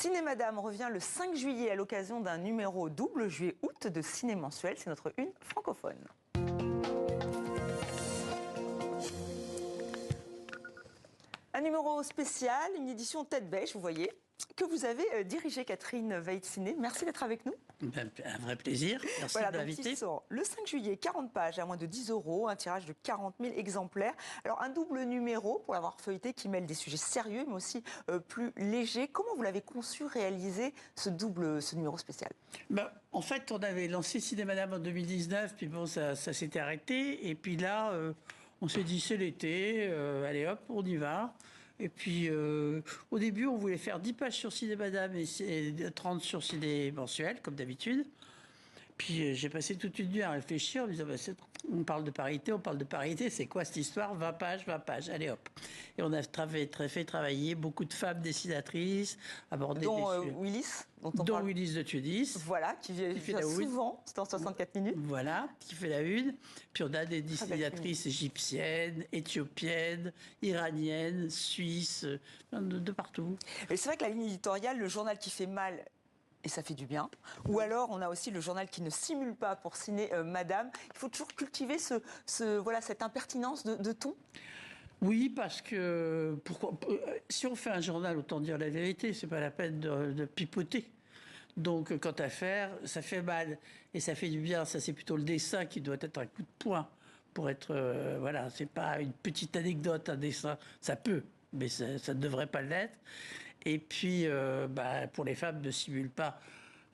Ciné Madame revient le 5 juillet à l'occasion d'un numéro double juillet-août de Ciné Mensuel. C'est notre une francophone. Un numéro spécial, une édition tête bêche, vous voyez, que vous avez dirigé, Catherine Vaït-Ciné. Merci d'être avec nous. Un vrai plaisir. Merci de m'inviter. Le 5 juillet, 40 pages à moins de 10 €, un tirage de 40 000 exemplaires. Alors, un double numéro, pour l'avoir feuilleté, qui mêle des sujets sérieux, mais aussi plus légers. Comment vous l'avez conçu, réalisé, ce numéro spécial? En fait, on avait lancé Ciné Madame en 2019, puis bon, ça s'était arrêté. Et puis là, on s'est dit, c'est l'été, allez hop, on y va. Et puis, au début, on voulait faire 10 pages sur Ciné Madame et 30 sur Ciné Mensuel, comme d'habitude. Puis, j'ai passé toute une nuit à réfléchir en me disant, on parle de parité, c'est quoi cette histoire? 20 pages, allez hop. Et on a fait travailler beaucoup de femmes dessinatrices, aborder dont Willis, dont Willis de Tunis. Voilà, qui fait la souvent, c'est en 64 minutes. Voilà, qui fait la une. Puis on a des dessinatrices égyptiennes, éthiopiennes, iraniennes, suisses, de partout. Et c'est vrai que la ligne éditoriale, le journal qui fait mal, et ça fait du bien. Ou alors, on a aussi le journal qui ne simule pas pour Ciné Madame. Il faut toujours cultiver cette impertinence de ton. Oui, parce que si on fait un journal, autant dire la vérité, c'est pas la peine de pipoter. Donc, quant à faire, ça fait mal et ça fait du bien. Ça, c'est plutôt le dessin qui doit être un coup de poing pour être... voilà, c'est pas une petite anecdote, un dessin. Ça peut, mais ça ne devrait pas l'être. Et puis, pour les femmes, ne simule pas.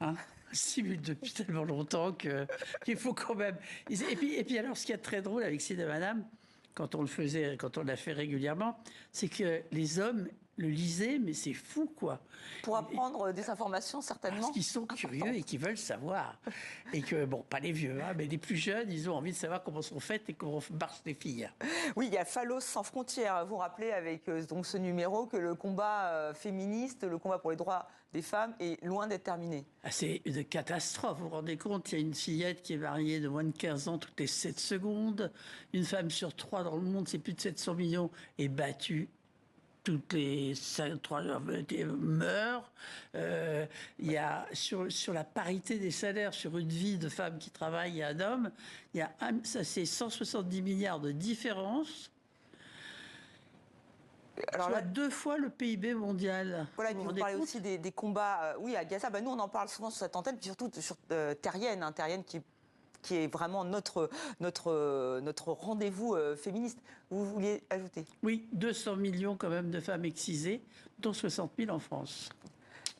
Hein, simule depuis tellement longtemps qu'il faut quand même... Et puis alors, ce qui est très drôle avec Ciné Madame, quand on l'a fait régulièrement, c'est que les hommes le lisaient, mais c'est fou, quoi. Pour apprendre des informations, certainement. Parce qu'ils sont curieux et qu'ils veulent savoir. Et que, bon, pas les vieux, hein, mais les plus jeunes, ils ont envie de savoir comment sont faites et comment marchent les filles. Oui, il y a Phallos sans frontières. Vous rappelez avec donc ce numéro que le combat féministe, le combat pour les droits des femmes est loin d'être terminé. C'est une catastrophe, vous vous rendez compte? Il y a une fillette qui est mariée de moins de 15 ans toutes les 7 secondes. Une femme sur 3 dans le monde, c'est plus de 700 millions, est battue toutes les 3 heures, meurt. Il y a sur la parité des salaires, sur une vie de femme qui travaille et un homme, ça c'est 170 milliards de différence. Alors là, 2 fois le PIB mondial. Voilà, et puis vous parlez aussi des combats à Gaza. Nous, on en parle souvent sur cette antenne, puis surtout sur Terrienne, Terrienne qui est vraiment notre rendez-vous féministe. Vous vouliez ajouter? Oui, 200 millions quand même de femmes excisées, dont 60 000 en France.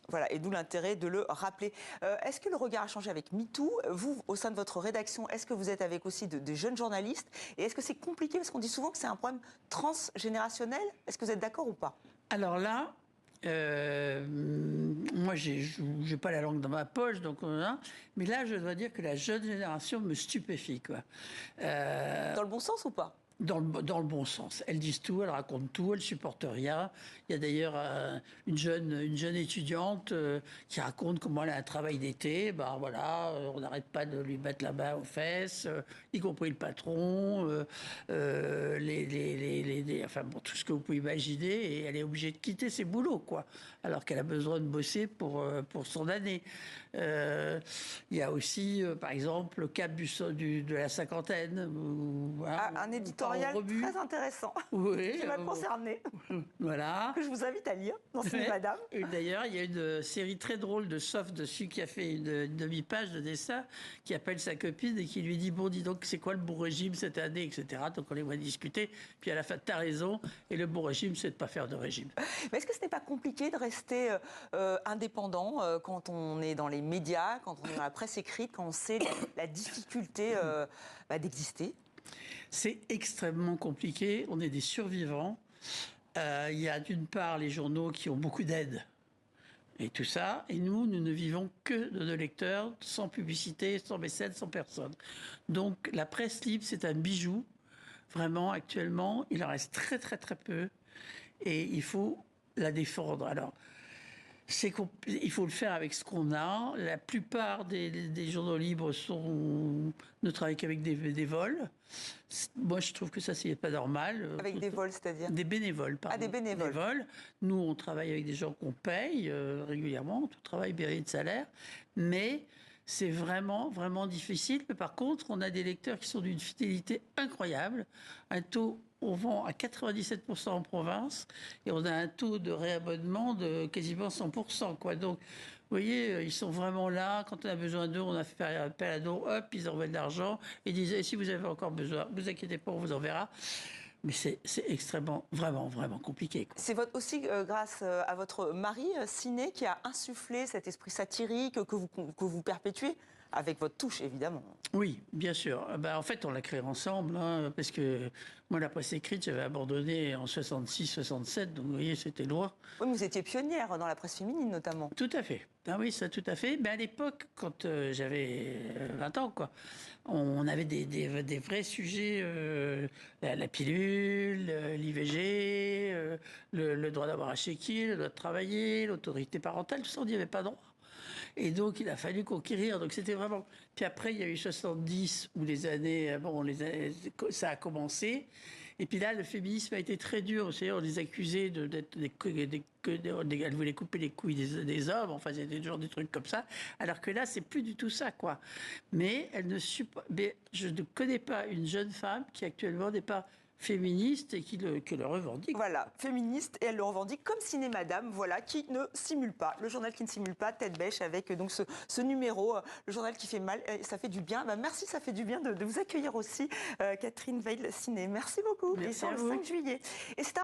Voilà, et d'où l'intérêt de le rappeler. Est-ce que le regard a changé avec MeToo? Vous, au sein de votre rédaction, est-ce que vous êtes avec aussi de jeunes journalistes? Et est-ce que c'est compliqué? Parce qu'on dit souvent que c'est un problème transgénérationnel. Est-ce que vous êtes d'accord ou pas? Alors là, moi, j'ai pas la langue dans ma poche, donc mais là, je dois dire que la jeune génération me stupéfie, quoi. Dans le bon sens ou pas? Dans le bon sens. Elles disent tout, elles racontent tout, elles supportent rien. Il y a d'ailleurs une jeune étudiante qui raconte comment elle a un travail d'été. On n'arrête pas de lui mettre la main aux fesses, y compris le patron, enfin bon, tout ce que vous pouvez imaginer. Et elle est obligée de quitter ses boulots, quoi. Alors qu'elle a besoin de bosser pour son année. Il y a aussi, par exemple, le cap de la cinquantaine. Un éditorial très intéressant, oui, qui m'a concerné. Voilà. Que je vous invite à lire dans Ciné Madame. Et d'ailleurs, il y a une série très drôle de Soft dessus qui a fait une demi-page de dessin, qui appelle sa copine et qui lui dit, bon, dis donc, c'est quoi le bon régime cette année, etc. Donc on les voit discuter. Puis à la fin, t'as raison. Et le bon régime, c'est de ne pas faire de régime. Mais est-ce que ce n'est pas compliqué de rester indépendant quand on est dans les médias, quand on est dans la presse écrite, quand on sait la difficulté d'exister? C'est extrêmement compliqué. On est des survivants. Il y a d'une part les journaux qui ont beaucoup d'aide et tout ça. Et nous ne vivons que de nos lecteurs, sans publicité, sans mécène, sans personne. Donc la presse libre, c'est un bijou. Vraiment, actuellement, il en reste très, très, très peu. Et il faut la défendre. Alors, Il faut le faire avec ce qu'on a. La plupart des journaux libres ne travaillent qu'avec des vols. Moi, je trouve que ça, c'est pas normal. Avec des vols, c'est-à-dire? Des bénévoles, pardon. Ah, des bénévoles. Nous, on travaille avec des gens qu'on paye régulièrement. Tout travail mérite de salaire. Mais c'est vraiment, vraiment difficile. Mais par contre, on a des lecteurs qui sont d'une fidélité incroyable. Un taux, on vend à 97% en province et on a un taux de réabonnement de quasiment 100%, quoi. Donc, vous voyez, ils sont vraiment là. Quand on a besoin d'eux, on a fait appel à nous. Hop, ils envoient de l'argent. Ils disent, si vous avez encore besoin, ne vous inquiétez pas, on vous enverra. Mais c'est extrêmement, vraiment, vraiment compliqué, quoi. C'est aussi grâce à votre mari, Siné, qui a insufflé cet esprit satirique que vous perpétuez, avec votre touche, évidemment. Oui, bien sûr. En fait, on l'a créé ensemble, hein, parce que moi, la presse écrite, j'avais abandonné en 66-67, donc vous voyez, c'était loin. Oui, mais vous étiez pionnière dans la presse féminine, notamment. Tout à fait. Ah oui, ça, tout à fait. Mais à l'époque, quand j'avais 20 ans, quoi, on avait des vrais sujets, la pilule, l'IVG, le droit d'avoir un chéquier, le droit de travailler, l'autorité parentale, tout ça, on n'y avait pas droit. Et donc, il a fallu conquérir. Donc, c'était vraiment... Puis après, il y a eu 70, où ça a commencé. Et puis là, le féminisme a été très dur. On les accusait elles voulaient couper les couilles des hommes. Enfin, il y a toujours des trucs comme ça. Alors que là, c'est plus du tout ça, quoi. Mais je ne connais pas une jeune femme qui actuellement n'est pas féministe et qui le revendique. Voilà, féministe, et elle le revendique comme Ciné Madame, voilà, qui ne simule pas. Le journal qui ne simule pas, tête bêche, avec donc ce numéro, le journal qui fait mal, ça fait du bien. Merci, ça fait du bien de vous accueillir aussi, Catherine Veil-Ciné. Merci beaucoup. Merci et sur le 5 juillet. Et c'est